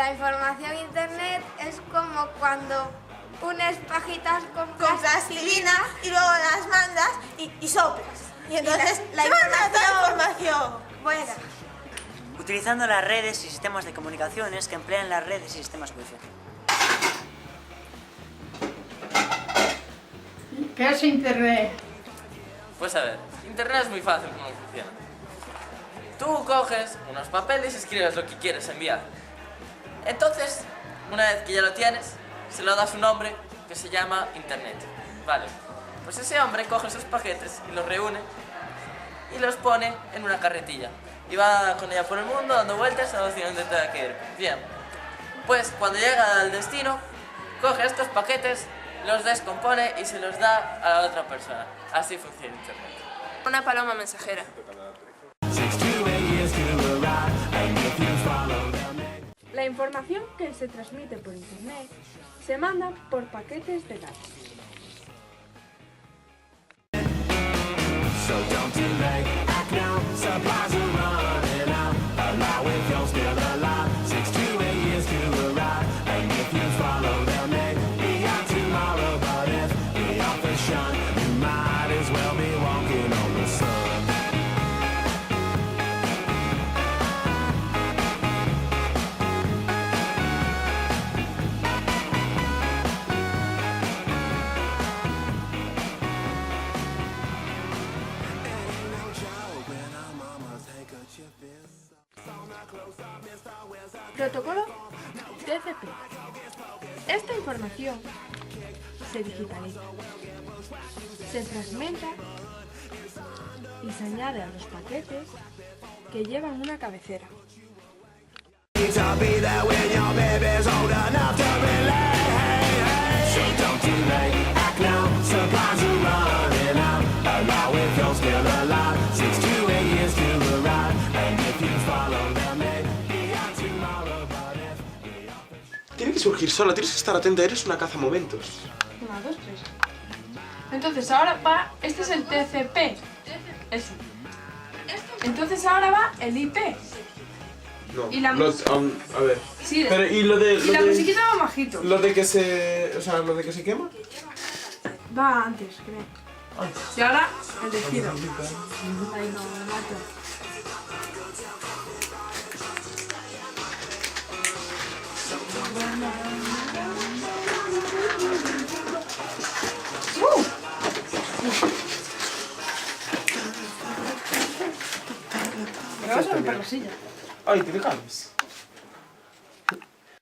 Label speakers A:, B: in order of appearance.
A: La información internet es como cuando unes pajitas con
B: plastilina y luego las mandas y soplas. Y entonces
A: la
B: se manda toda la información.
A: buena.
C: Utilizando las redes y sistemas de comunicaciones que emplean las redes y sistemas Wi-Fi.
D: ¿Qué es Internet?
E: Pues a ver, Internet es muy fácil cómo funciona. Tú coges unos papeles y escribes lo que quieres enviar. Entonces, una vez que ya lo tienes, se lo das un nombre que se llama Internet. Vale, pues ese hombre coge esos paquetes y los reúne y los pone en una carretilla. Y va con ella por el mundo dando vueltas a donde tenga que ir. Bien, pues cuando llega al destino, coge estos paquetes, los descompone y se los da a la otra persona. Así funciona Internet.
F: Una paloma mensajera.
G: La información que se transmite por Internet se manda por paquetes de datos. Protocolo TCP. Esta información se digitaliza, se fragmenta y se añade a los paquetes que llevan una cabecera.
H: Tiene que surgir sola, tienes que estar atenta, eres una cazamomentos.
G: 1, 2, 3. Entonces ahora va, este es el TCP. Ese. Entonces ahora va el IP.
H: No,
G: Y la
H: a ver.
G: Sí,
H: Pero, ¿y lo de...?
G: y la musiquita va majito.
H: Lo de que se... O sea, lo de que se quema.
G: Va antes, creo. Y ahora el decido. Ahí no, me mato. Me vas a romper la silla.
H: Ay, te dejas.